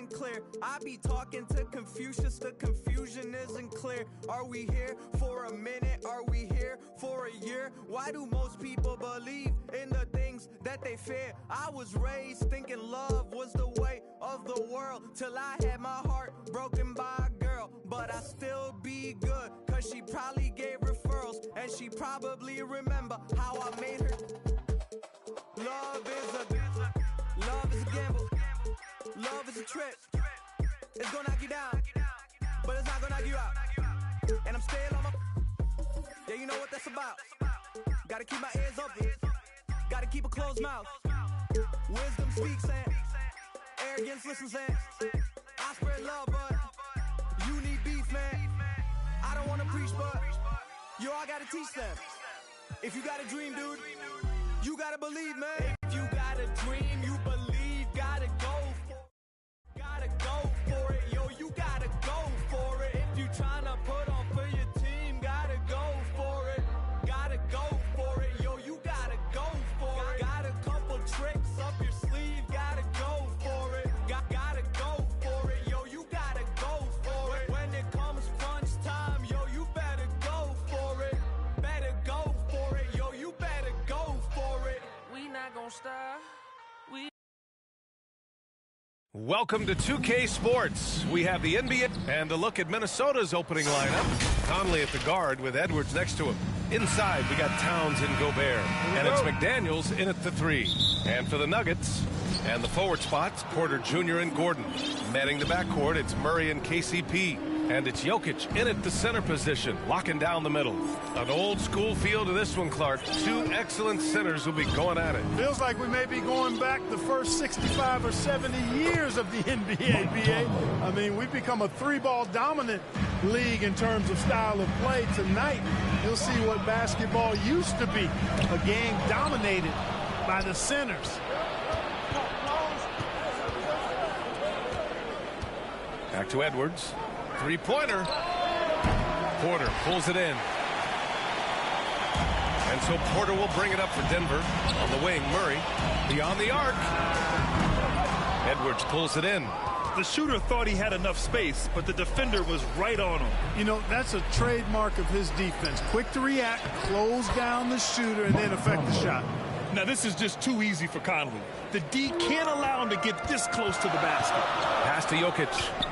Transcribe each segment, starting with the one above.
isn't clear. I be talking to Confucius, the confusion isn't clear. Are we here for a minute? Are we here for a year? Why do most people believe in the things that they fear? I was raised thinking love was the way of the world, till I had my heart broken by a girl. But I still be good, cause she probably gave referrals, and she probably remember how I made her. Love is a gamble. Love is a trip. It's gonna knock you down, but it's not gonna knock you out. And I'm staying on my. Yeah, you know what that's about. Gotta keep my ears open. Gotta keep a closed mouth. Wisdom speaks and arrogance listens and I spread love, but you need beef, man. I don't wanna preach, but yo, I gotta teach them. If you got a dream, dude, you gotta believe, man. If you got a dream, you believe, gotta go for it, yo, you gotta go for it. If you tryna put on for your team, gotta go for it, yo, you gotta go for it. Got a couple tricks up your sleeve, gotta go for it, gotta go for it, yo, you gotta go for it. When it comes crunch time, yo, you better go for it, yo, you better go for it. We not gonna stop. Welcome to 2K Sports. We have the NBA and a look at Minnesota's opening lineup. Conley at the guard with Edwards next to him. Inside, we got Towns and Gobert. And it's McDaniels in at the 3. And for the Nuggets and the forward spots, Porter Jr. and Gordon. Manning the backcourt, it's Murray and KCP. And it's Jokic in at the center position, locking down the middle. An old school feel to this one, Clark. Two excellent centers will be going at it. Feels like we may be going back the first 65 or 70 years of the NBA, BA. I mean, we've become a three-ball dominant league in terms of style of play. Tonight, you'll see what basketball used to be, a game dominated by the centers. Back to Edwards. Three-pointer. Porter pulls it in. And so Porter will bring it up for Denver. On the wing, Murray. Beyond the arc. Edwards pulls it in. The shooter thought he had enough space, but the defender was right on him. You know, that's a trademark of his defense. Quick to react, close down the shooter, and then affect the shot. Now, this is just too easy for Conley. The D can't allow him to get this close to the basket. Pass to Jokic.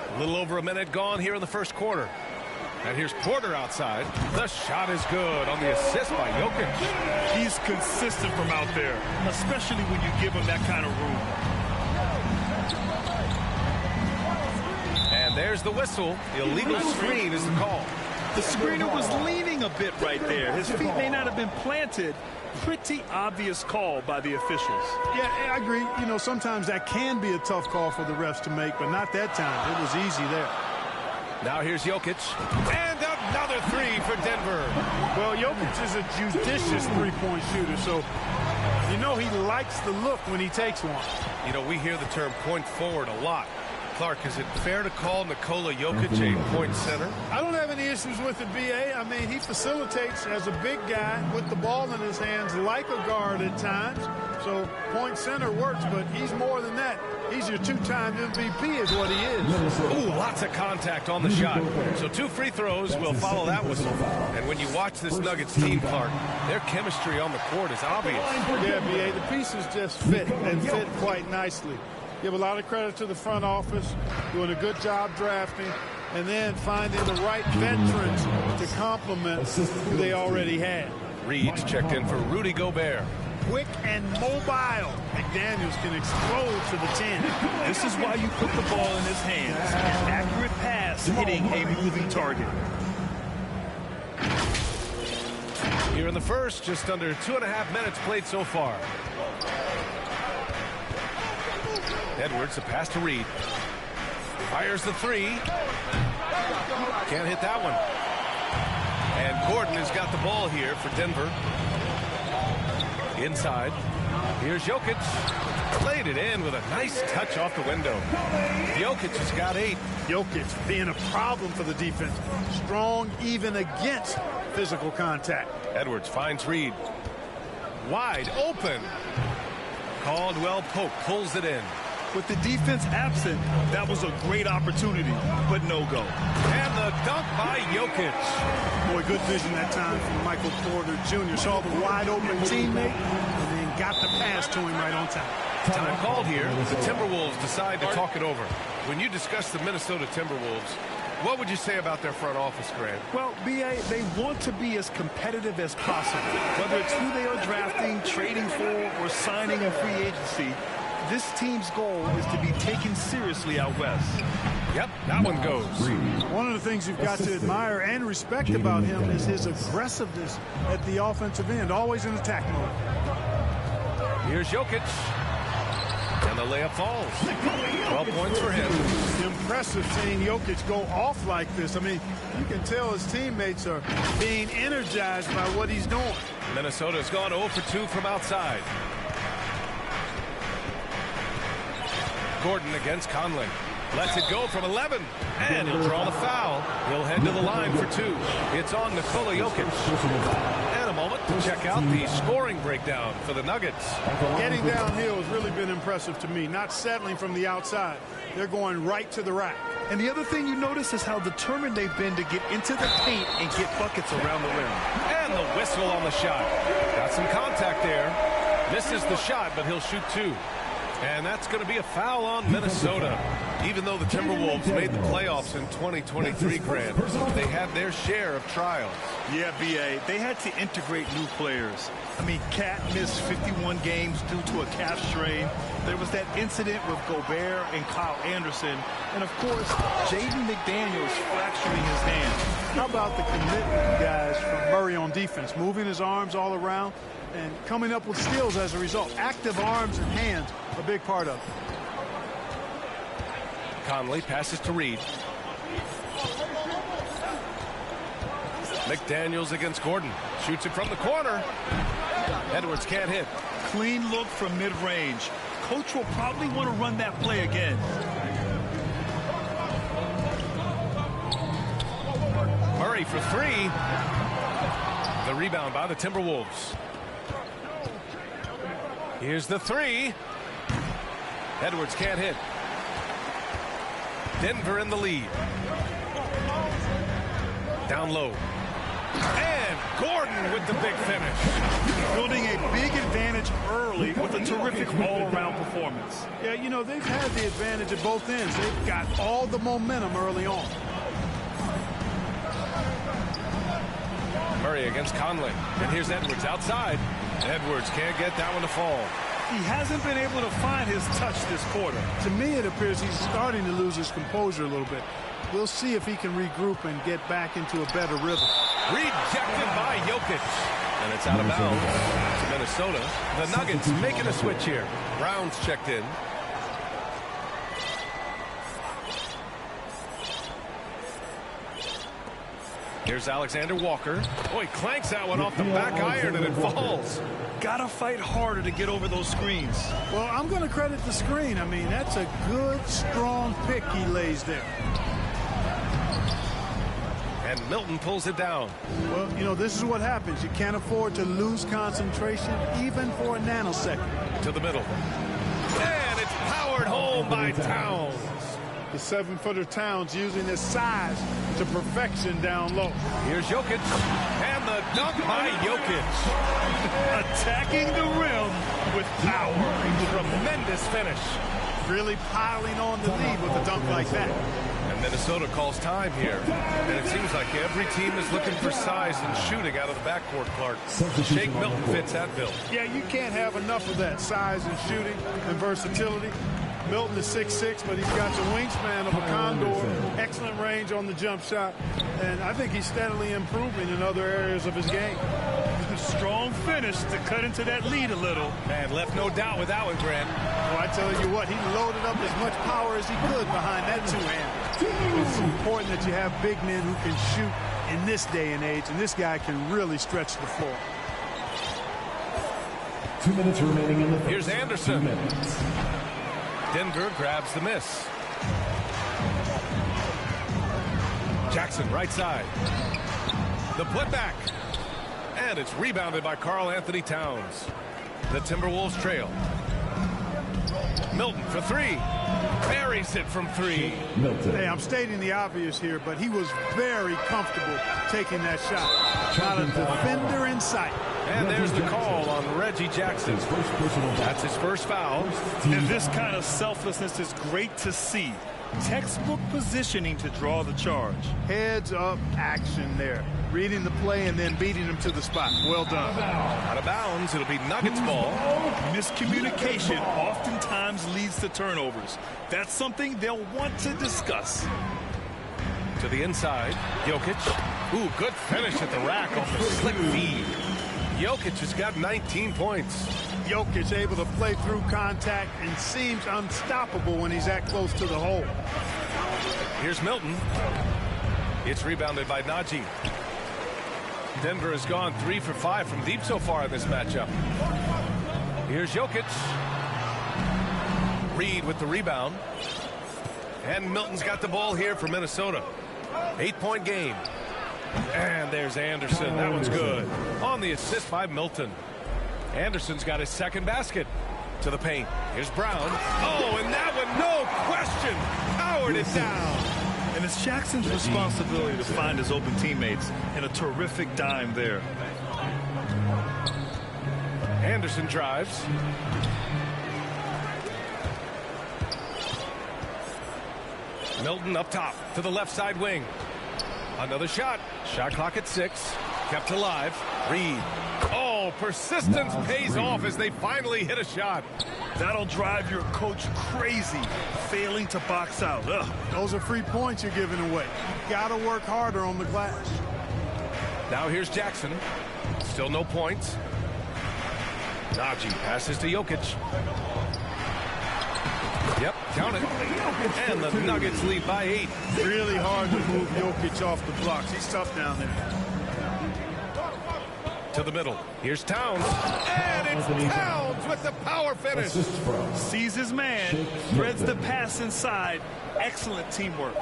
A little over a minute gone here in the first quarter. And here's Porter outside. The shot is good on the assist by Jokic. He's consistent from out there, especially when you give him that kind of room. And there's the whistle. Illegal screen is the call. The screener was leaning a bit right there. His feet may not have been planted. Pretty obvious call by the officials. Yeah, I agree. You know, sometimes that can be a tough call for the refs to make, but not that time. It was easy there. Now here's Jokic. And another three for Denver. Well, Jokic is a judicious three-point shooter, so you know he likes the look when he takes one. You know, we hear the term point forward a lot. Clark, is it fair to call Nikola Jokic a point center? I don't have any issues with it, B.A. I mean, he facilitates as a big guy with the ball in his hands like a guard at times. So point center works, but he's more than that. He's your two-time MVP is what he is. Ooh, lots of contact on the shot. So 2 free throws will follow that whistle. And when you watch this Nuggets team, Clark, their chemistry on the court is obvious. Yeah, B.A., the pieces just fit and fit quite nicely. Give a lot of credit to the front office, doing a good job drafting, and then finding the right veterans to complement who they already had. Reed's checked in for Rudy Gobert. Quick and mobile. McDaniels can explode to the 10. This is why you put the ball in his hands. An accurate pass hitting a moving target. Here in the first, just under 2.5 minutes played so far. Edwards, a pass to Reed. Fires the three. Can't hit that one. And Gordon has got the ball here for Denver. Inside. Here's Jokic. Played it in with a nice touch off the window. Jokic has got 8. Jokic being a problem for the defense. Strong even against physical contact. Edwards finds Reed. Wide open. Caldwell Pope pulls it in. With the defense absent, that was a great opportunity, but no go. And the dunk by Jokic. Boy, good vision that time from Michael Porter Jr. Saw the wide open teammate and then got the pass to him right on time. Time called here. The Timberwolves decide to talk it over. When you discuss the Minnesota Timberwolves, what would you say about their front office, Grant? Well, B.A., they want to be as competitive as possible. Whether it's who they are drafting, trading for, or signing in free agency, this team's goal is to be taken seriously out west. Yep, that one goes. One of the things you've got to admire and respect about him is his aggressiveness at the offensive end, always in attack mode. Here's Jokic. And the layup falls. 12 points for him. Impressive seeing Jokic go off like this. I mean, you can tell his teammates are being energized by what he's doing. Minnesota's gone 0 for 2 from outside. Gordon against Conley. Lets it go from 11. And he'll draw the foul. He'll head to the line for 2. It's on Nikola Jokic. And a moment to check out the scoring breakdown for the Nuggets. Getting downhill has really been impressive to me. Not settling from the outside. They're going right to the rack. And the other thing you notice is how determined they've been to get into the paint and get buckets around the rim. And the whistle on the shot. Got some contact there. Misses the shot, but he'll shoot 2. And that's going to be a foul on Minnesota. Even though the Timberwolves made the playoffs in 2023, Grant, they had their share of trials. Yeah, B.A., they had to integrate new players. I mean, Cat missed 51 games due to a calf strain. There was that incident with Gobert and Kyle Anderson. And, of course, Jaden McDaniels fracturing his hand. How about the commitment, guys, from Murray on defense? Moving his arms all around and coming up with steals as a result. Active arms and hands, a big part of it. Conley passes to Reed. McDaniels against Gordon. Shoots it from the corner. Edwards can't hit. Clean look from mid-range. Coach will probably want to run that play again. Murray for 3. The rebound by the Timberwolves. Here's the 3. Edwards can't hit. Denver in the lead. Down low. And Gordon with the big finish. Building a big advantage early with a terrific all-around performance. Yeah, you know, they've had the advantage at both ends. They've got all the momentum early on. Murray against Conley. And here's Edwards outside. Edwards can't get that one to fall. He hasn't been able to find his touch this quarter. To me, it appears he's starting to lose his composure a little bit. We'll see if he can regroup and get back into a better rhythm. Rejected by Jokic. And it's out of bounds to Minnesota. The Nuggets making a switch here. Brown's checked in. Here's Alexander Walker. Oh, he clanks that one off the back iron and it falls. Gotta fight harder to get over those screens. Well, I'm going to credit the screen. I mean, that's a good, strong pick he lays there. And Milton pulls it down. Well, you know, this is what happens. You can't afford to lose concentration even for a nanosecond. To the middle. And it's powered home by Towns. The 7-footer Towns using his size to perfection down low. Here's Jokic. And the dunk by Jokic. Attacking the rim with power. Tremendous finish. Really piling on the lead with a dunk like that. And Minnesota calls time here. And it seems like every team is looking for size and shooting out of the backcourt, Clark. Shake Milton fits that bill. Yeah, you can't have enough of that size and shooting and versatility. Milton is 6'6", but he's got the wingspan of a condor. Excellent range on the jump shot. And I think he's steadily improving in other areas of his game. Strong finish to cut into that lead a little. Man, left no doubt with that one, Grant. Well, I tell you what, he loaded up as much power as he could behind that two-hander. It's important that you have big men who can shoot in this day and age, and this guy can really stretch the floor. 2 minutes remaining in the first. Here's Anderson. Denver grabs the miss. Jackson right side. The putback. And it's rebounded by Karl Anthony Towns. The Timberwolves trail. Milton for three. Buries it from three. Hey, I'm stating the obvious here, but he was very comfortable taking that shot. Not a defender in sight. And there's the call on Reggie Jackson. That's his first foul. And this kind of selflessness is great to see. Textbook positioning to draw the charge. Heads up action there. Reading the play and then beating him to the spot. Well done. Out of bounds. It'll be Nuggets ball. Miscommunication oftentimes leads to turnovers. That's something they'll want to discuss. To the inside. Jokic. Ooh, good finish at the rack off the slick feed. Jokic has got 19 points. Jokic able to play through contact and seems unstoppable when he's that close to the hole. Here's Milton. It's rebounded by Najee. Denver has gone 3 for 5 from deep so far in this matchup. Here's Jokic. Reed with the rebound. And Milton's got the ball here for Minnesota. 8-point game. And there's Anderson. That one's good. On the assist by Milton. Anderson's got his second basket. To the paint. Here's Brown. Oh, and that one, no question, powered it down. And it's Jackson's responsibility to find his open teammates, and a terrific dime there. Anderson drives. Milton up top to the left side wing. Another shot. Shot clock at 6. Kept alive. Reed. Oh, persistence pays off as they finally hit a shot. That'll drive your coach crazy, failing to box out. Ugh. Those are free points you're giving away. You got to work harder on the glass. Now here's Jackson. Still no points. Najee passes to Jokic. Yep, count it. And the Nuggets lead by 8. Really hard to move Jokic off the blocks. He's tough down there. To the middle. Here's Towns. And it's Towns with the power finish. Sees his man. Threads the pass inside. Excellent teamwork.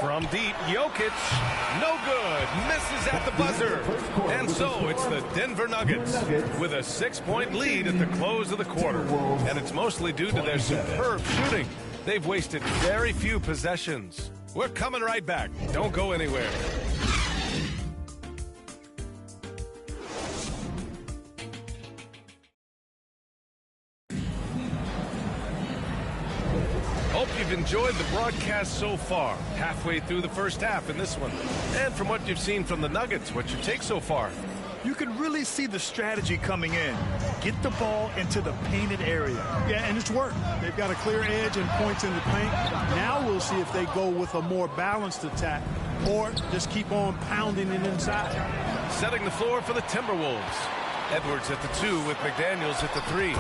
From deep, Jokic. No good. Misses at the buzzer. And so it's the Denver Nuggets with a 6-point lead at the close of the quarter. And it's mostly due to their superb shooting. They've wasted very few possessions. We're coming right back. Don't go anywhere. Hope you've enjoyed the broadcast so far. Halfway through the first half in this one. And from what you've seen from the Nuggets, what's your take so far? You can really see the strategy coming in. Get the ball into the painted area. Yeah, and it's worked. They've got a clear edge and points in the paint. Now we'll see if they go with a more balanced attack or just keep on pounding it inside. Setting the floor for the Timberwolves. Edwards at the 2 with McDaniels at the 3.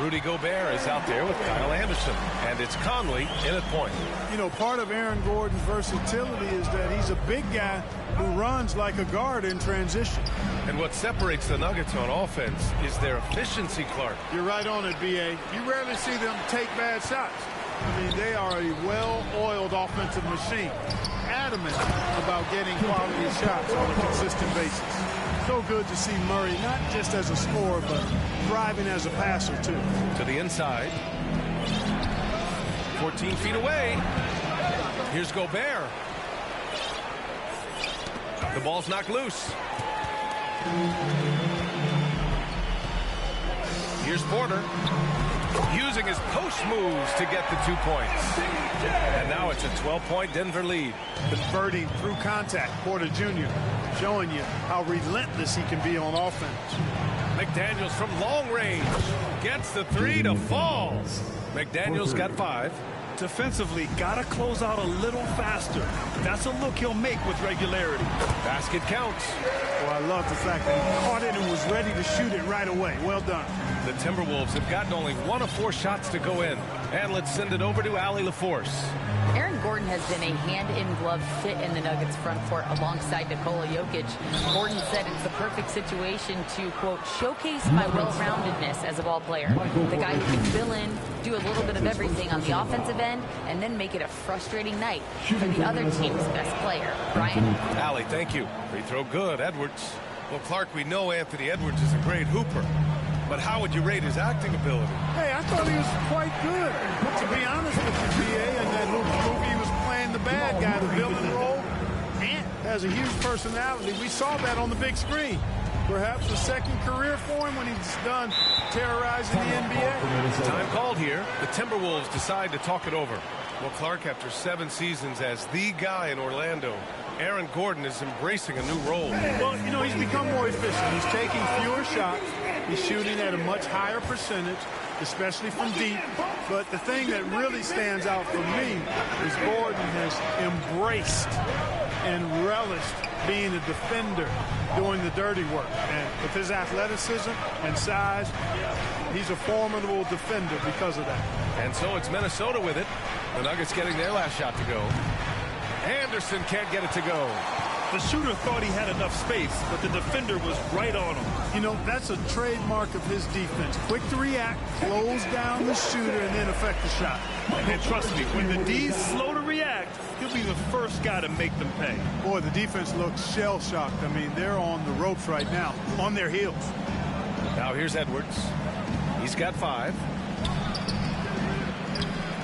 Rudy Gobert is out there with Kyle Anderson. And it's Conley in at point. You know, part of Aaron Gordon's versatility is that he's a big guy who runs like a guard in transition. And what separates the Nuggets on offense is their efficiency, Clark. You're right on it, B.A. You rarely see them take bad shots. I mean, they are a well-oiled offensive machine. Adamant about getting quality shots on a consistent basis. So good to see Murray, not just as a scorer, but thriving as a passer, too. To the inside. 14 feet away. Here's Gobert. The ball's knocked loose. Here's Porter. Using his post moves to get the 2 points. And now it's a 12-point Denver lead. Converting through contact, Porter Jr. showing you how relentless he can be on offense. McDaniels from long range gets the 3 to fall. McDaniels got 5. Defensively, got to close out a little faster. That's a look he'll make with regularity. Basket counts. Well, I love the fact that he caught it and was ready to shoot it right away. Well done. The Timberwolves have gotten only 1 of 4 shots to go in. And let's send it over to Allie LaForce. Aaron Gordon has been a hand-in-glove fit in the Nuggets front court alongside Nikola Jokic. Gordon said it's the perfect situation to, quote, showcase my well-roundedness as a ball player. The guy who can fill in, do a little bit of everything on the offensive end, and then make it a frustrating night for the other team's best player. Brian? Allie, thank you. Free throw good. Edwards. Well, Clark, we know Anthony Edwards is a great hooper. But how would you rate his acting ability? Hey, I thought he was quite good, to be honest with you, BA. And that movie he was playing the bad guy, the villain role. Ant has a huge personality. We saw that on the big screen. Perhaps a second career for him when he's done terrorizing the NBA. Time called here. The Timberwolves decide to talk it over. Well, Clark, after 7 seasons as the guy in Orlando, Aaron Gordon is embracing a new role. Well, you know, he's become more efficient. He's taking fewer shots. He's shooting at a much higher percentage, especially from deep. But the thing that really stands out for me is Gordon has embraced and relished being a defender, doing the dirty work. And with his athleticism and size, he's a formidable defender because of that. And so it's Minnesota with it. The Nuggets getting their last shot to go. Anderson can't get it to go. The shooter thought he had enough space, but the defender was right on him. You know, that's a trademark of his defense. Quick to react, close down the shooter, and then affect the shot. And trust me, when the D's slow to react, he'll be the first guy to make them pay. Boy, the defense looks shell-shocked. I mean, they're on the ropes right now, on their heels. Now here's Edwards. He's got 5.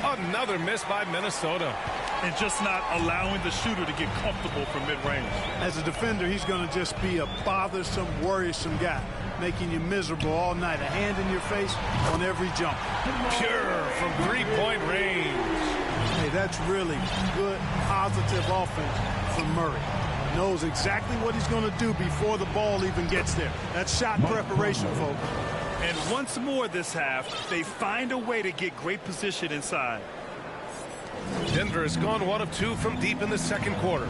Another miss by Minnesota. And just not allowing the shooter to get comfortable from mid-range. As a defender, he's going to just be a bothersome, worrisome guy, making you miserable all night. A hand in your face on every jump. Pure from 3-point range. Hey, that's really good, positive offense from Murray. Knows exactly what he's going to do before the ball even gets there. That's shot preparation, folks. And once more this half, they find a way to get great position inside. Denver has gone 1 of 2 from deep in the second quarter.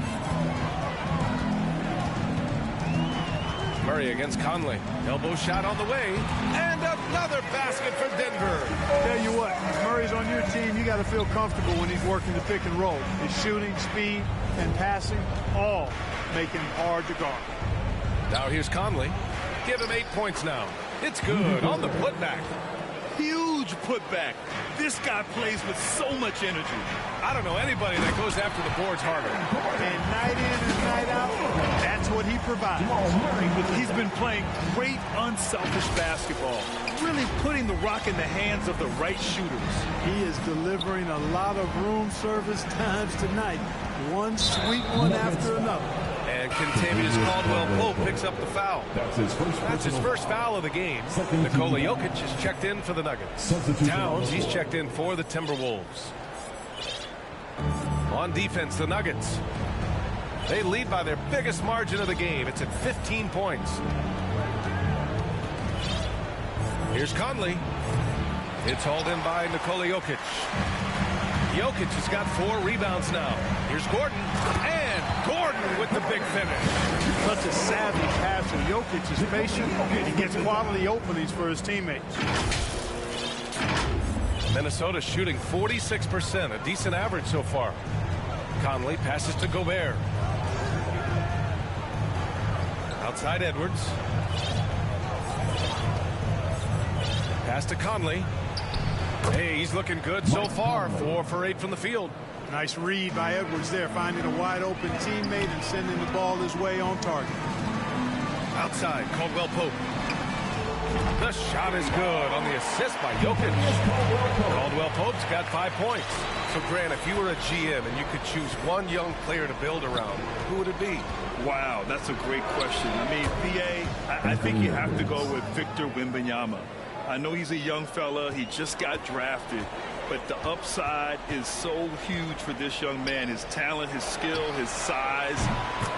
Murray against Conley. Elbow shot on the way. And another basket for Denver. Tell you what, if Murray's on your team, you got to feel comfortable when he's working the pick and roll. His shooting, speed, and passing all make him hard to guard. Now here's Conley. Give him 8 points now. It's good on the putback. Huge putback. This guy plays with so much energy. I don't know anybody that goes after the boards harder. And night in and night out, that's what he provides. He's been playing great, unselfish basketball. Really putting the rock in the hands of the right shooters. He is delivering a lot of room service times tonight. One sweet one after another. And Contavious Caldwell-Pope picks up the foul. That's his first foul of the game. Nikola Jokic is checked in for the Nuggets. Towns, he's checked in for the Timberwolves. On defense, the Nuggets. They lead by their biggest margin of the game. It's at 15 points. Here's Conley. It's hauled in by Nikola Jokic. Jokic has got 4 rebounds now. Here's Gordon. And Gordon with the big finish. Such a savvy passer. Jokic is patient. He gets quality openings for his teammates. Minnesota shooting 46%, a decent average so far. Conley passes to Gobert. Outside Edwards. Pass to Conley. Hey, he's looking good so far. 4 for 8 from the field. Nice read by Edwards there, finding a wide open teammate and sending the ball his way on target. Outside, Caldwell-Pope. The shot is good on the assist by Jokic. Caldwell-Pope's got 5 points. So, Grant, if you were a GM and you could choose one young player to build around, who would it be? Wow, that's a great question. I mean, BA, I think you have to go with Victor Wembanyama. I know he's a young fella. He just got drafted. But the upside is so huge for this young man. His talent, his skill, his size.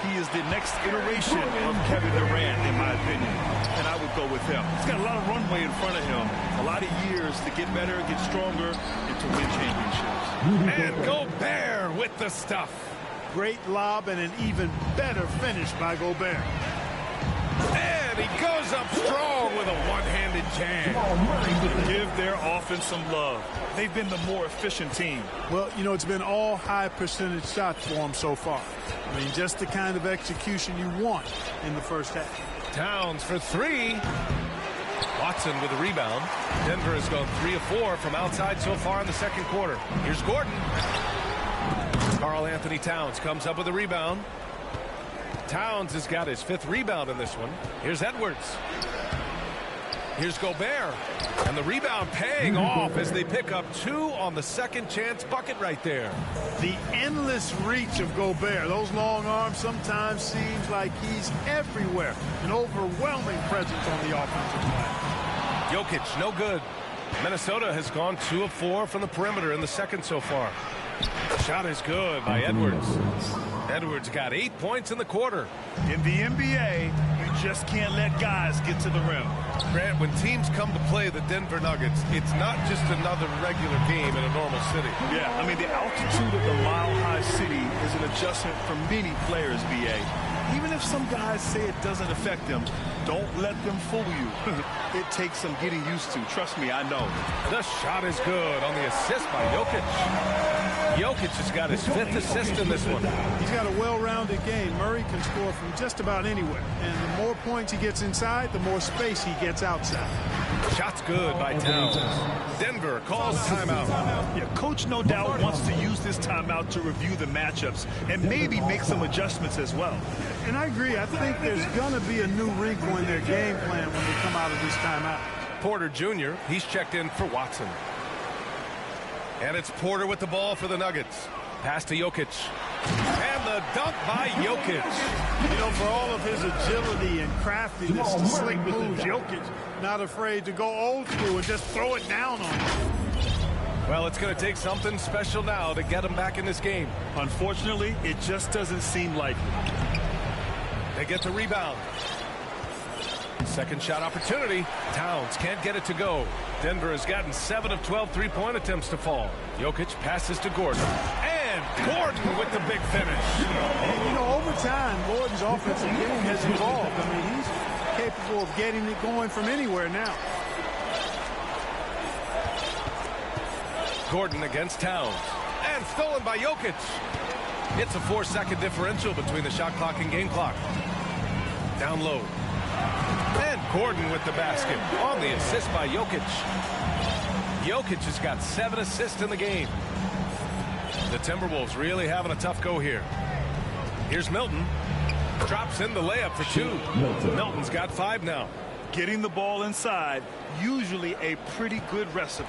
He is the next iteration of Kevin Durant, in my opinion. And I would go with him. He's got a lot of runway in front of him. A lot of years to get better, get stronger, and to win championships. And Gobert with the stuff. Great lob and an even better finish by Gobert. And he goes up strong with a one-handed jam. Give their offense some love. They've been the more efficient team. Well, you know, it's been all high percentage shots for them so far. I mean, just the kind of execution you want in the first half. Towns for 3. Watson with a rebound. Denver has gone 3 of 4 from outside so far in the second quarter. Here's Gordon. Karl Anthony Towns comes up with a rebound. Towns has got his 5th rebound in this one. Here's Edwards. Here's Gobert. And the rebound paying off as they pick up 2 on the second chance bucket right there. The endless reach of Gobert. Those long arms sometimes seems like he's everywhere. An overwhelming presence on the offensive glass. Jokic, no good. Minnesota has gone 2 of 4 from the perimeter in the second so far. Shot is good by Edwards. Edwards got 8 points in the quarter. In the NBA, you just can't let guys get to the rim. Grant, when teams come to play the Denver Nuggets, it's not just another regular game in a normal city. Yeah, I mean, the altitude of the mile-high city is an adjustment for many players, BA. Even if some guys say it doesn't affect them, don't let them fool you. It takes some getting used to. Trust me, I know. The shot is good on the assist by Jokic. Jokic has got his 5th assist in this one. He's got a well-rounded game. Murray can score from just about anywhere. And the more points he gets inside, the more space he gets outside. Shot's good by Towns. Denver calls timeout. Yeah, coach no doubt wants to use this timeout to review the matchups and maybe make some adjustments as well. And I agree. I think there's going to be a new wrinkle in their game plan when they come out of this timeout. Porter Jr., he's checked in for Watson. And it's Porter with the ball for the Nuggets. Pass to Jokic. And the dunk by Jokic. You know, for all of his agility and craftiness, the slick moves, Jokic not afraid to go old school and just throw it down on him. Well, it's going to take something special now to get him back in this game. Unfortunately, it just doesn't seem likely. They get the rebound. Second shot opportunity. Towns can't get it to go. Denver has gotten 7 of 12 three-point attempts to fall. Jokic passes to Gordon. And Gordon with the big finish. And, you know, over time, Gordon's offensive game has evolved. I mean, he's capable of getting it going from anywhere now. Gordon against Towns. And stolen by Jokic. It's a 4-second differential between the shot clock and game clock. Down low. And Gordon with the basket on the assist by Jokic. Jokic has got 7 assists in the game. The Timberwolves really having a tough go here. Here's Milton. Drops in the layup for 2. Milton's got 5 now. Getting the ball inside, usually a pretty good recipe.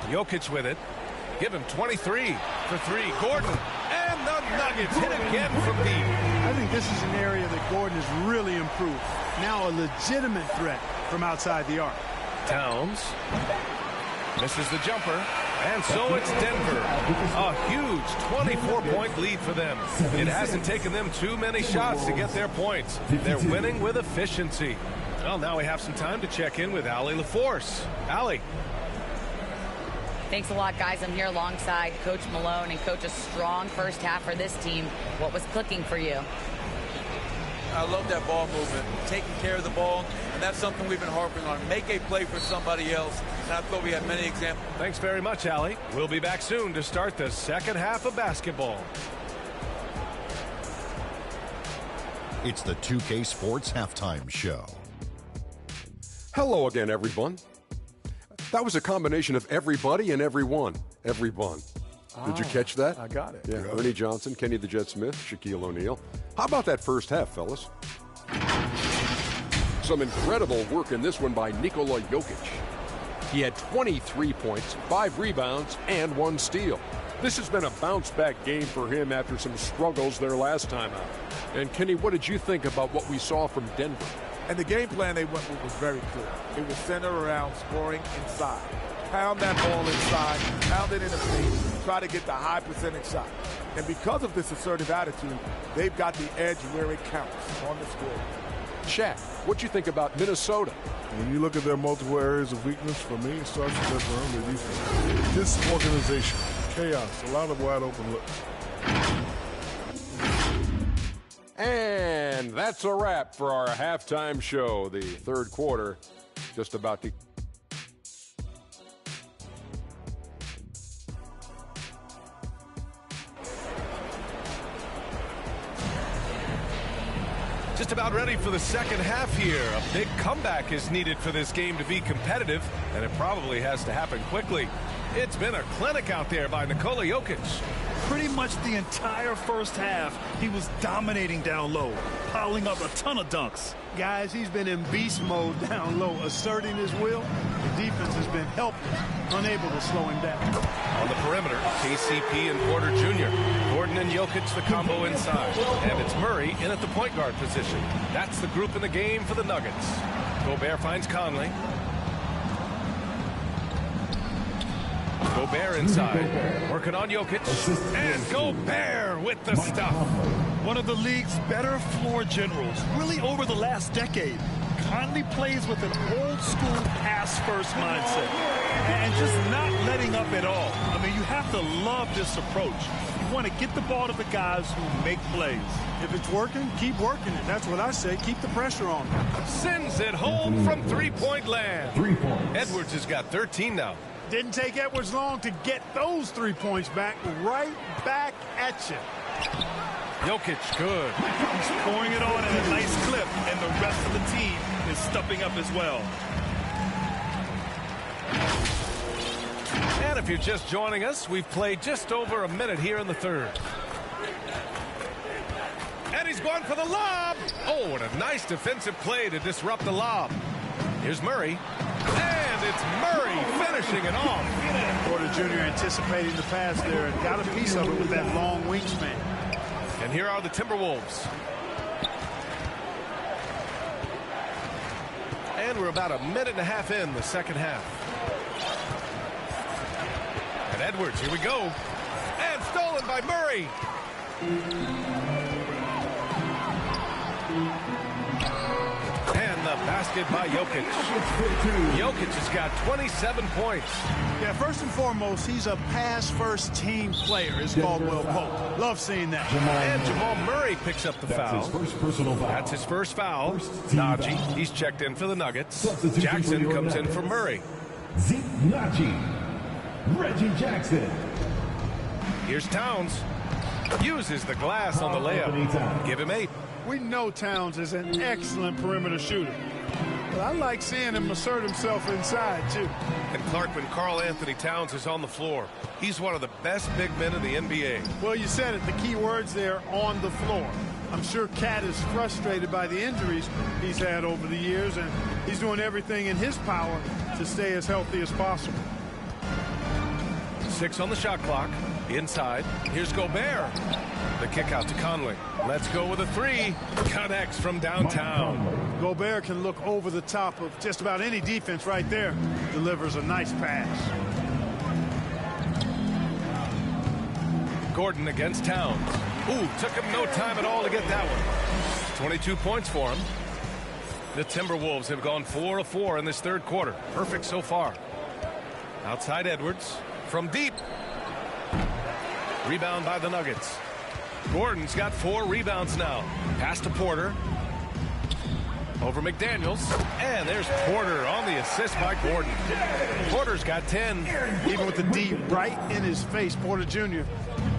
Jokic with it. Give him 23 for 3. Gordon. And the Nuggets hit again from deep. I think this is an area that Gordon has really improved. Now a legitimate threat from outside the arc. Towns misses the jumper. And so it's Denver. A huge 24-point lead for them. It hasn't taken them too many shots to get their points. They're winning with efficiency. Well, now we have some time to check in with Allie LaForce. Allie. Thanks a lot, guys. I'm here alongside Coach Malone, and Coach, a strong first half for this team. What was clicking for you? I love that ball movement, taking care of the ball, and that's something we've been harping on. Make a play for somebody else, and I thought we had many examples. Thanks very much, Allie. We'll be back soon to start the second half of basketball. It's the 2K Sports Halftime Show. Hello again, everyone. That was a combination of everybody and everyone. Everyone. Did you catch that? I got it. Yeah, Ernie Johnson, Kenny the Jet Smith, Shaquille O'Neal. How about that first half, fellas? Some incredible work in this one by Nikola Jokic. He had 23 points, 5 rebounds, and 1 steal. This has been a bounce-back game for him after some struggles their last time out. And, Kenny, what did you think about what we saw from Denver? And the game plan they went with was very clear. It was centered around scoring inside. Pound that ball inside, pound it in the paint, try to get the high percentage shot. And because of this assertive attitude, they've got the edge where it counts on the score. Shaq, what you think about Minnesota? When you look at their multiple areas of weakness, for me, it starts with their perimeter defense. Disorganization, chaos, a lot of wide open looks. And that's a wrap for our halftime show. The third quarter just about to... Just about ready for the second half here. A big comeback is needed for this game to be competitive, and it probably has to happen quickly. It's been a clinic out there by Nikola Jokic. Pretty much the entire first half, he was dominating down low, piling up a ton of dunks. Guys, he's been in beast mode down low, asserting his will. The defense has been helpless, unable to slow him down. On the perimeter, KCP and Porter Jr. Gordon and Jokic, the combo inside. And it's Murray in at the point guard position. That's the group in the game for the Nuggets. Gobert finds Conley. Gobert inside, working on Jokic, and Gobert with the stuff. One of the league's better floor generals, really over the last decade. Conley plays with an old-school pass-first mindset and just not letting up at all. I mean, you have to love this approach. You want to get the ball to the guys who make plays. If it's working, keep working it. That's what I say. Keep the pressure on. Sends it home from three-point land. 3 points. Edwards has got 13 now. Didn't take Edwards long to get those 3 points back. Right back at you. Jokic, good. He's pouring it on at a nice clip, and the rest of the team is stepping up as well. And if you're just joining us, we've played just over a minute here in the third. And he's going for the lob. Oh, and a nice defensive play to disrupt the lob. Here's Murray. And it's Murray finishing it off. Porter Jr. anticipating the pass there and got a piece of it with that long wingspan. And here are the Timberwolves. And we're about a minute and a half in the second half. And Edwards, here we go. And stolen by Murray. And the basket by Jokic. Jokic has got 27 points. Yeah, first and foremost, he's a pass-first team player, as Caldwell Pope. Love seeing that. And Jamal Murray picks up the foul. His first personal foul. That's his first foul. Najee, he's checked in for the Nuggets. Substitution Jackson comes in for Murray. Zeke Najee. Reggie Jackson. Here's Towns. Uses the glass on the layup. Give him 8. We know Towns is an excellent perimeter shooter. But I like seeing him assert himself inside, too. And Clark, when Karl Anthony Towns is on the floor, he's one of the best big men in the NBA. Well, you said it. The key words there, on the floor. I'm sure Cat is frustrated by the injuries he's had over the years, and he's doing everything in his power to stay as healthy as possible. 6 on the shot clock. Inside. Here's Gobert. The kick out to Conley. Let's go with a 3. Connects from downtown. Gobert can look over the top of just about any defense right there. Delivers a nice pass. Gordon against Towns. Ooh, took him no time at all to get that one. 22 points for him. The Timberwolves have gone 4 of 4 in this third quarter. Perfect so far. Outside Edwards. From deep. Rebound by the Nuggets. Gordon's got 4 rebounds now. Pass to Porter. Over McDaniels. And there's Porter on the assist by Gordon. Porter's got 10. Even with the D right in his face, Porter Jr.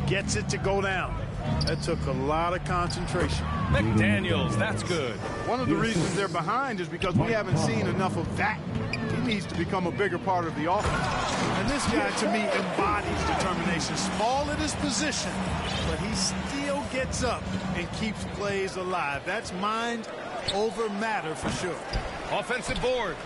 gets it to go down. That took a lot of concentration. McDaniels, that's good. One of the reasons they're behind is because we haven't seen enough of that. He needs to become a bigger part of the offense. And this guy, to me, embodies determination. Small at his position, but he still gets up and keeps plays alive. That's mind over matter for sure. Offensive board.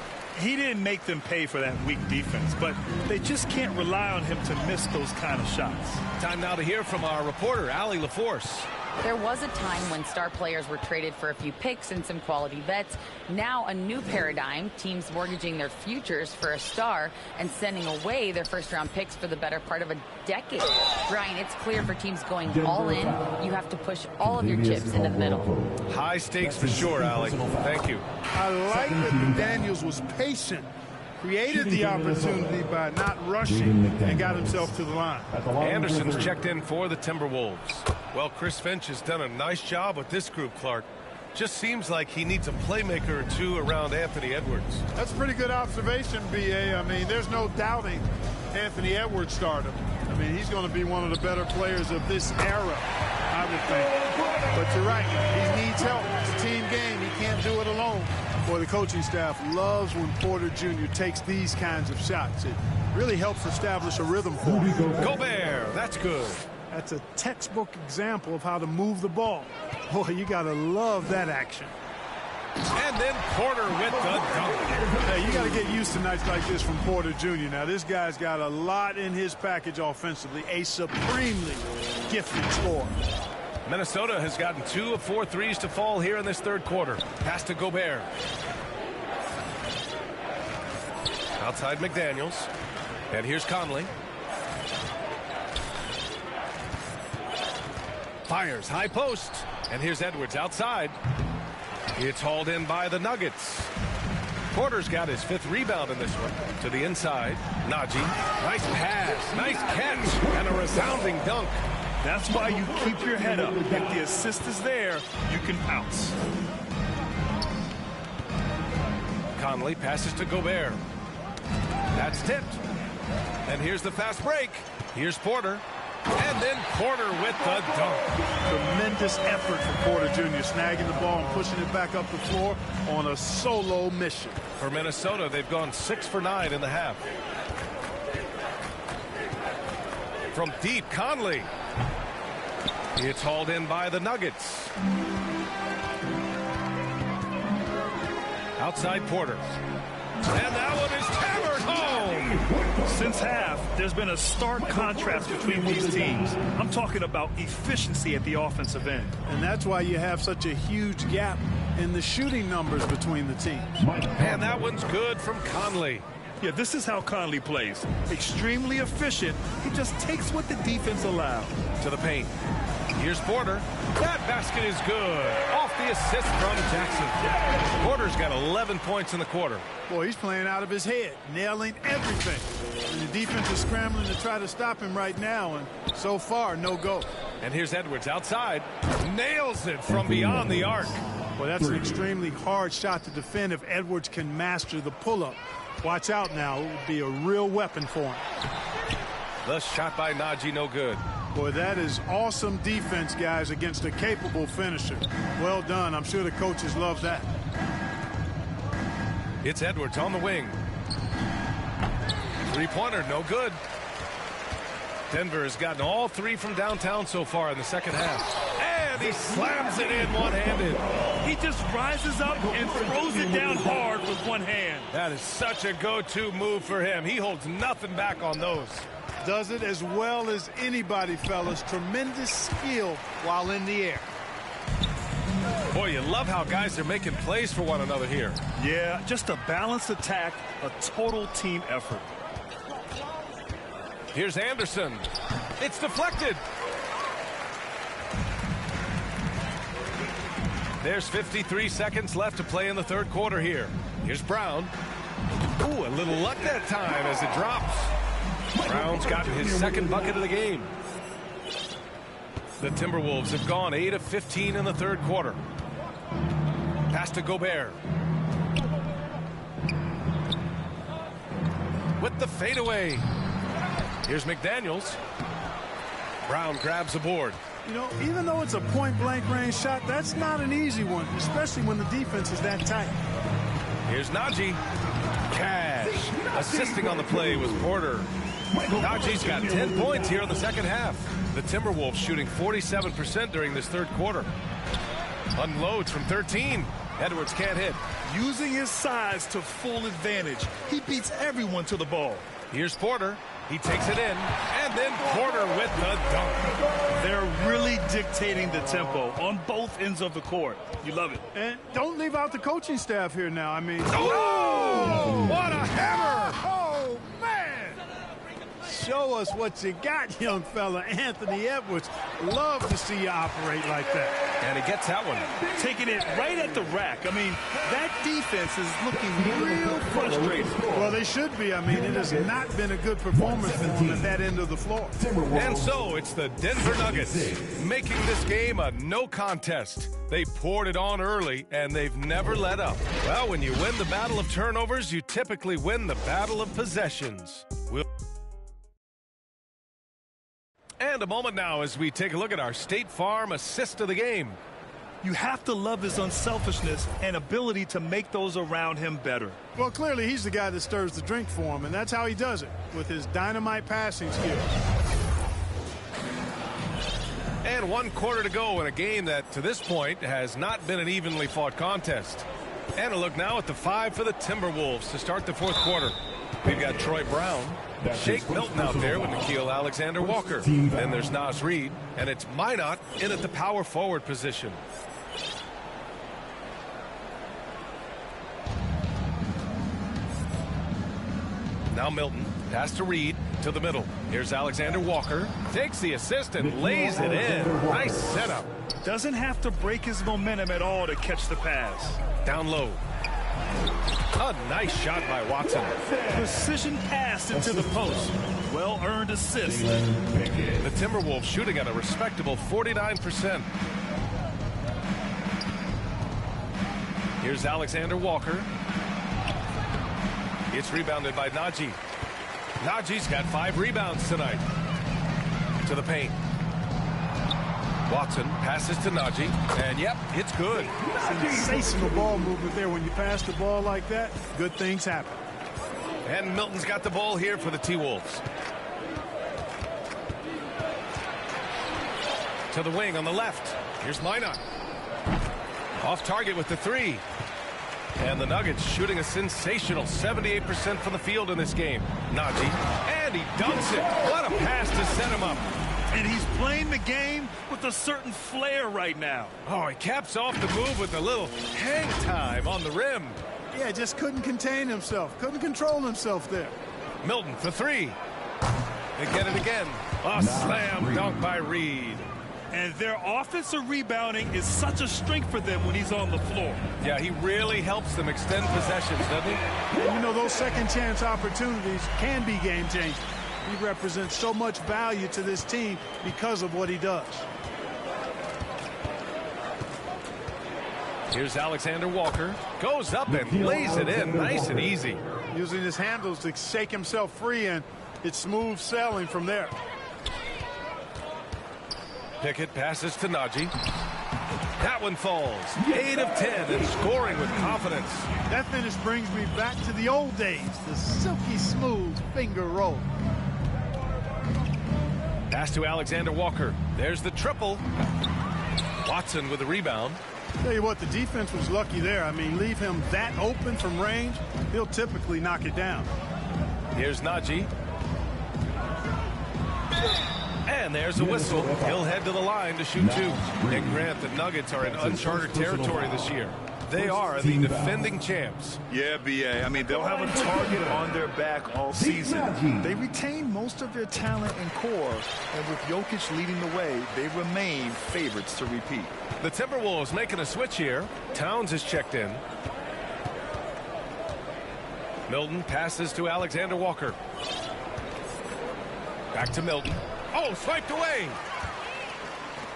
He didn't make them pay for that weak defense, but they just can't rely on him to miss those kind of shots. Time now to hear from our reporter, Allie LaForce. There was a time when star players were traded for a few picks and some quality vets. Now a new paradigm, teams mortgaging their futures for a star and sending away their first-round picks for the better part of a decade. Ryan, it's clear for teams going all in, you have to push all of your chips into the middle. High stakes for sure, Allie. Thank you. I like that McDaniels was patient. Created the opportunity by not rushing and got himself to the line. Anderson's checked in for the Timberwolves. Well, Chris Finch has done a nice job with this group, Clark. Just seems like he needs a playmaker or two around Anthony Edwards. That's a pretty good observation, B.A. I mean, there's no doubting Anthony Edwards stardom. I mean, he's going to be one of the better players of this era, I would think. But you're right. He needs help. It's a team game. He can't do it alone. Boy, the coaching staff loves when Porter Jr. takes these kinds of shots. It really helps establish a rhythm for him. Gobert, that's good. That's a textbook example of how to move the ball. Boy, you got to love that action. And then Porter with the dunk. Hey, you got to get used to nights like this from Porter Jr. Now, this guy's got a lot in his package offensively. A supremely gifted scorer. Minnesota has gotten 2 of 4 threes to fall here in this third quarter. Pass to Gobert. Outside McDaniels. And here's Conley. Fires, high post. And here's Edwards outside. It's hauled in by the Nuggets. Porter's got his 5th rebound in this one. To the inside. Najee. Nice pass. Nice catch. And a resounding dunk. That's why you keep your head up. If the assist is there, you can pounce. Conley passes to Gobert. That's tipped. And here's the fast break. Here's Porter. And then Porter with the dunk. Tremendous effort from Porter Jr. snagging the ball and pushing it back up the floor on a solo mission. For Minnesota, they've gone 6 for 9 in the half. From deep, Conley. It's hauled in by the Nuggets. Outside Porter. And that one is hammered home. Since half, there's been a stark contrast between these teams. I'm talking about efficiency at the offensive end. And that's why you have such a huge gap in the shooting numbers between the teams. And that one's good from Conley. Yeah, this is how Conley plays. Extremely efficient. He just takes what the defense allows. To the paint. Here's Porter. That basket is good. Off the assist from Jackson. Porter's got 11 points in the quarter. Boy, he's playing out of his head, nailing everything. And the defense is scrambling to try to stop him right now, and so far, no go. And here's Edwards outside. Nails it from beyond the arc. Well, that's an extremely hard shot to defend if Edwards can master the pull-up. Watch out now. It would be a real weapon for him. The shot by Najee, no good. Boy, that is awesome defense, guys, against a capable finisher. Well done. I'm sure the coaches love that. It's Edwards on the wing. Three-pointer, no good. Denver has gotten all 3 from downtown so far in the second half. And he slams it in one-handed. He just rises up and throws it down hard with one hand. That is such a go-to move for him. He holds nothing back on those. Does it as well as anybody, fellas. Tremendous skill while in the air. Boy, you love how guys are making plays for one another here. Yeah, just a balanced attack, a total team effort. Here's Anderson. It's deflected. There's 53 seconds left to play in the third quarter here. Here's Brown. Ooh, a little luck that time as it drops. Brown's gotten his second bucket of the game. The Timberwolves have gone 8 of 15 in the third quarter. Pass to Gobert. With the fadeaway. Here's McDaniels. Brown grabs the board. You know, even though it's a point-blank range shot, that's not an easy one, especially when the defense is that tight. Here's Najee. Cash. Assisting on the play was Porter. Najee's got 10 points here in the second half. The Timberwolves shooting 47% during this third quarter. Unloads from 13. Edwards can't hit. Using his size to full advantage. He beats everyone to the ball. Here's Porter. He takes it in. And then Porter with the dunk. They're really dictating the tempo on both ends of the court. You love it. And don't leave out the coaching staff here now. I mean... Oh! What a hammer! Oh, man! Show us what you got, young fella. Anthony Edwards. Love to see you operate like that. And he gets that one. Taking it right at the rack. I mean, that defense is looking real frustrated. Well, they should be. I mean, it has not been a good performance for them at that end of the floor. And so it's the Denver Nuggets making this game a no contest. They poured it on early, and they've never let up. Well, when you win the battle of turnovers, you typically win the battle of possessions. And a moment now as we take a look at our State Farm assist of the game. You have to love his unselfishness and ability to make those around him better. Well, clearly he's the guy that stirs the drink for him, and that's how he does it, with his dynamite passing skills. And 1 quarter to go in a game that, to this point, has not been an evenly fought contest. And a look now at the 5 for the Timberwolves to start the 4th quarter. We've got Troy Brown, Shake Milton out there with Nickeil Alexander-Walker. Then there's Naz Reid, and it's Minot in at the power forward position. Now Milton, pass to Reid, to the middle. Here's Alexander-Walker, takes the assist and lays it in. Nice setup. Doesn't have to break his momentum at all to catch the pass. Down low. A nice shot by Watson. Precision pass into the post. Well-earned assist. The Timberwolves shooting at a respectable 49%. Here's Alexander-Walker. It's rebounded by Najee. Najee's got 5 rebounds tonight. To the paint. Watson passes to Najee, and yep, it's good. Sensational ball movement there. When you pass the ball like that, good things happen. And Milton's got the ball here for the T-Wolves. To the wing on the left. Here's Minot. Off target with the 3. And the Nuggets shooting a sensational 78% from the field in this game. Najee, and he dunks it. What a pass to set him up. And he's playing the game with a certain flair right now. Oh, he caps off the move with a little hang time on the rim. Yeah, just couldn't contain himself. Couldn't control himself there. Milton for 3. They get it again. A slam dunk by Reid. And their offensive rebounding is such a strength for them when he's on the floor. Yeah, he really helps them extend possessions, doesn't he? And you know, those second chance opportunities can be game changing. He represents so much value to this team because of what he does. Here's Alexander-Walker. Goes up and lays it in nice and easy. Using his handles to shake himself free, and it's smooth sailing from there. Pickett passes to Najee. That one falls. 8 of 10 and scoring with confidence. That finish brings me back to the old days, the silky smooth finger roll. Pass to Alexander-Walker. There's the triple. Watson with the rebound. Tell you what, the defense was lucky there. I mean, leave him that open from range, he'll typically knock it down. Here's Najee. And there's a whistle. He'll head to the line to shoot 2. And Grant, the Nuggets are in uncharted territory this year. They are the defending champs. Yeah, B.A. I mean, they'll have a target on their back all season. They retain most of their talent and core, and with Jokic leading the way, they remain favorites to repeat. The Timberwolves making a switch here. Towns is checked in. Milton passes to Alexander-Walker. Back to Milton. Oh, swiped away.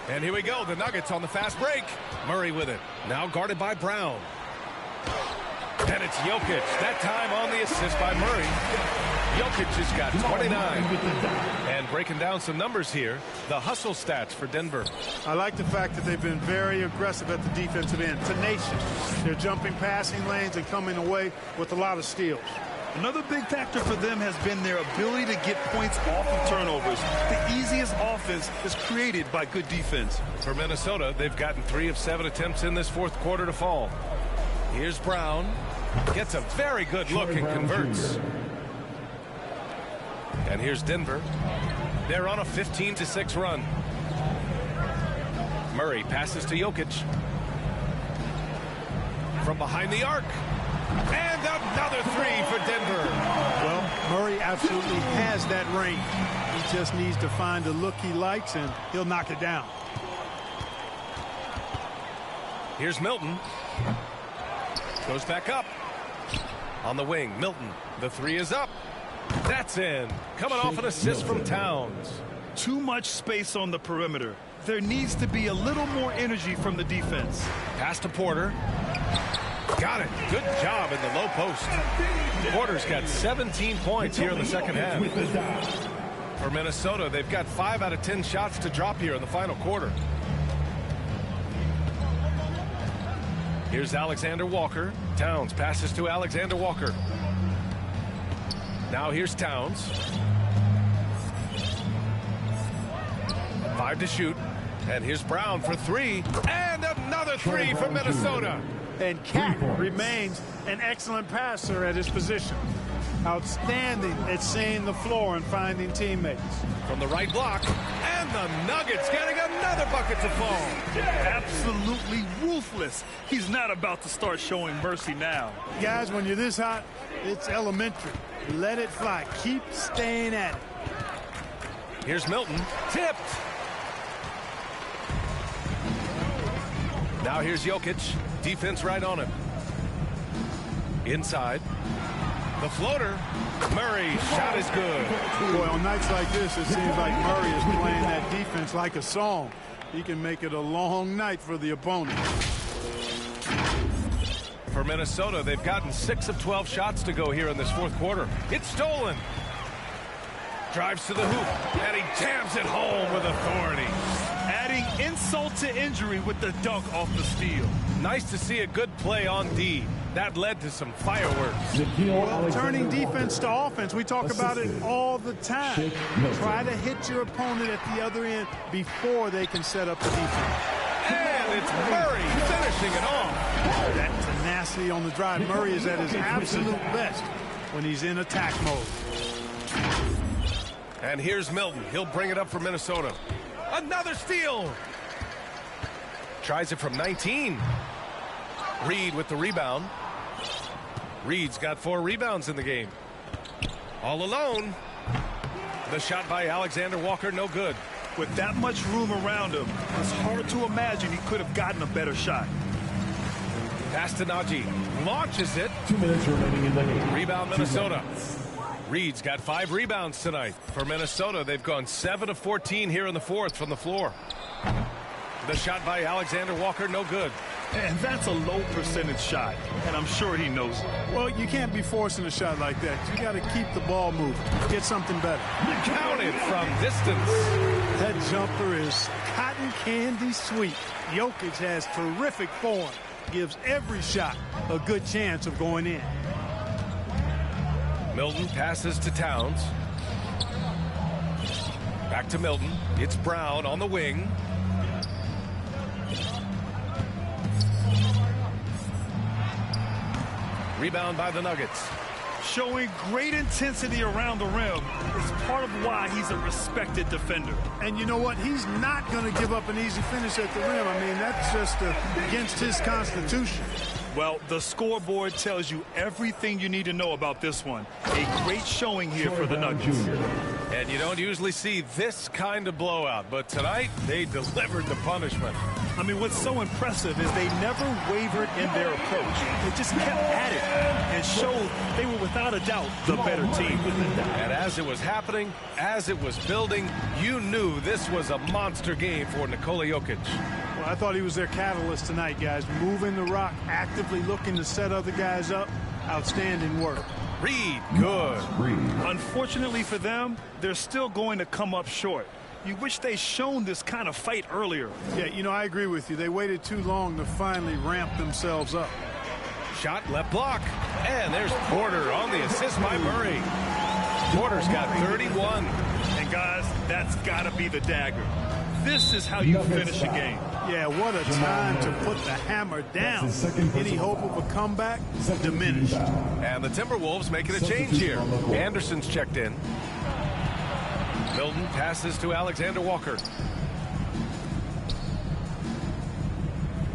And here we go. The Nuggets on the fast break. Murray with it. Now guarded by Brown. And it's Jokic. That time on the assist by Murray. Jokic has got 29. And breaking down some numbers here, the hustle stats for Denver. I like the fact that they've been very aggressive at the defensive end. Tenacious. They're jumping passing lanes and coming away with a lot of steals. Another big factor for them has been their ability to get points off of turnovers. The easiest offense is created by good defense. For Minnesota, they've gotten 3 of 7 attempts in this 4th quarter to fall. Here's Brown. Gets a very good look and converts. And here's Denver. They're on a 15-6 run. Murray passes to Jokic. From behind the arc. And another 3 for Denver. Well, Murray absolutely has that range. He just needs to find a look he likes, and he'll knock it down. Here's Milton. Goes back up. On the wing, Milton. The 3 is up. That's in. Coming off an assist from Towns. Too much space on the perimeter. There needs to be a little more energy from the defense. Pass to Porter. Got it. Good job in the low post. Porter's got 17 points here in the second half. For Minnesota, they've got 5 out of 10 shots to drop here in the final quarter. Here's Alexander Walker. Towns passes to Alexander Walker. Now here's Towns. 5 to shoot. And here's Brown for 3. And another 3 from Minnesota. And Cat remains an excellent passer at his position. Outstanding at seeing the floor and finding teammates. From the right block. And the Nuggets getting another bucket to fall. Absolutely ruthless. He's not about to start showing mercy now. Guys, when you're this hot, it's elementary. Let it fly. Keep staying at it. Here's Milton. Tipped. Now here's Jokic. Defense right on him. Inside. The floater. Murray. Shot is good. Boy, on nights like this, it seems like Murray is playing that defense like a song. He can make it a long night for the opponent. For Minnesota, they've gotten 6 of 12 shots to go here in this fourth quarter. It's stolen. Drives to the hoop, and he jams it home with authority. Adding insult to injury with the dunk off the steal. Nice to see a good play on D. That led to some fireworks. Well, turning defense to offense, we talk about it all the time. Try to hit your opponent at the other end before they can set up the defense. And it's Murray finishing it off. That tenacity on the drive. Murray is at his absolute best when he's in attack mode. And here's Milton. He'll bring it up for Minnesota. Another steal. Tries it from 19. Reed with the rebound. Reed's got 4 rebounds in the game. All alone. The shot by Alexander Walker, no good. With that much room around him, it's hard to imagine he could have gotten a better shot. Pass to Najee. Launches it. 2 minutes remaining in the game. Rebound Minnesota. Reed's got 5 rebounds tonight. For Minnesota, they've gone 7 of 14 here in the fourth from the floor. The shot by Alexander Walker, no good. And that's a low percentage shot, and I'm sure he knows it. Well, you can't be forcing a shot like that. You got to keep the ball moving. Get something better. Counted from distance. That jumper is cotton candy sweet. Jokic has terrific form. Gives every shot a good chance of going in. Milton passes to Towns. Back to Milton. It's Brown on the wing. Rebound by the Nuggets. Showing great intensity around the rim is part of why he's a respected defender. And you know what? He's not going to give up an easy finish at the rim. I mean, that's just against his constitution. Well, the scoreboard tells you everything you need to know about this one. A great showing here for the Nuggets. And you don't usually see this kind of blowout, but tonight they delivered the punishment. I mean, what's so impressive is they never wavered in their approach. They just kept at it and showed they were without a doubt the better team. And as it was happening, as it was building, you knew this was a monster game for Nikola Jokic. Well, I thought he was their catalyst tonight, guys. Moving the rock, actively looking to set other guys up. Outstanding work. Reed, good. Unfortunately for them, they're still going to come up short. You wish they shown this kind of fight earlier. Yeah, you know, I agree with you. They waited too long to finally ramp themselves up. Shot left block. And there's Porter on the assist by Murray. Porter's got 31. And guys, that's got to be the dagger. This is how you finish a game. Yeah, what a time to put the hammer down. Any hope of a comeback? Diminished. And the Timberwolves making a change here. Anderson's checked in. Milton passes to Alexander Walker.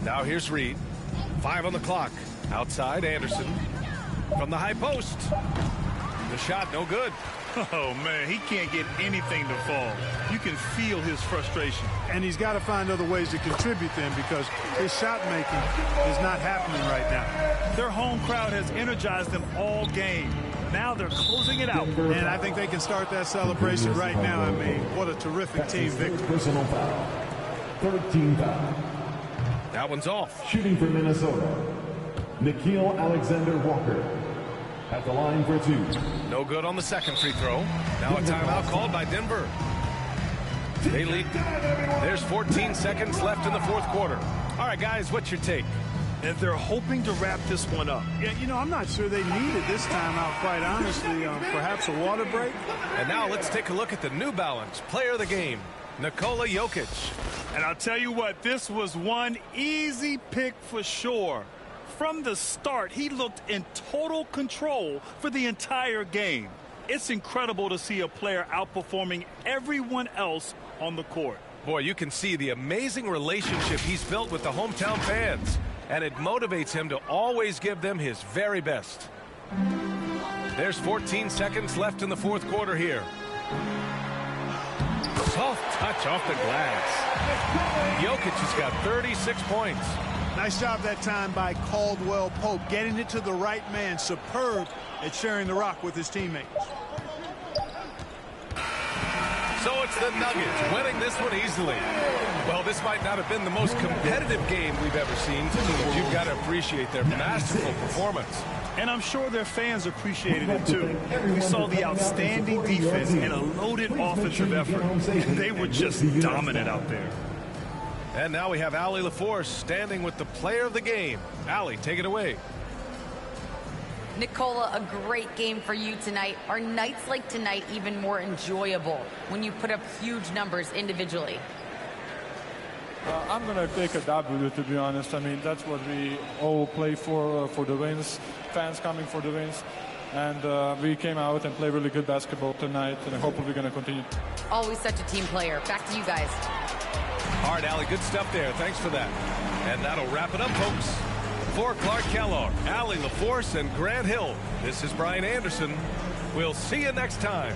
Now here's Reed. 5 on the clock. Outside, Anderson. From the high post. The shot, no good. Oh, man, he can't get anything to fall. You can feel his frustration. And he's got to find other ways to contribute then, because his shot making is not happening right now. Their home crowd has energized them all game. Now they're closing it out. And I think they can start that celebration right now. I mean, what a terrific team victory. Personal foul. 13 foul. That one's off. Shooting for Minnesota, Nickeil Alexander-Walker. At the line for 2. No good on the second free throw. Now a timeout called by Denver. They lead. There's 14 seconds left in the fourth quarter. All right, guys, what's your take? and they're hoping to wrap this one up. Yeah, you know, I'm not sure they needed this timeout, quite honestly. Perhaps a water break. And now let's take a look at the New Balance player of the game, Nikola Jokic. And I'll tell you what, this was one easy pick for sure. From the start, he looked in total control for the entire game. It's incredible to see a player outperforming everyone else on the court. Boy, you can see the amazing relationship he's built with the hometown fans, and it motivates him to always give them his very best. There's 14 seconds left in the fourth quarter here. Soft touch off the glass. Jokic has got 36 points. Nice job that time by Caldwell Pope, getting it to the right man. Superb at sharing the rock with his teammates. So it's the Nuggets winning this one easily. Well, this might not have been the most competitive game we've ever seen, but you've got to appreciate their masterful performance. And I'm sure their fans appreciated it too. We saw the outstanding defense and a loaded offensive effort. They were just dominant out there. And now we have Allie LaForce standing with the player of the game. Allie, take it away. Nikola, a great game for you tonight. Are nights like tonight even more enjoyable when you put up huge numbers individually? I'm going to take a W, to be honest. I mean, that's what we all play for the wins, fans coming for the wins. And we came out and played really good basketball tonight, and hopefully we're going to continue. Always such a team player. Back to you guys. All right, Allie, good stuff there. Thanks for that. And that'll wrap it up, folks. For Clark Kellogg, Allie LaForce, and Grant Hill, this is Brian Anderson. We'll see you next time.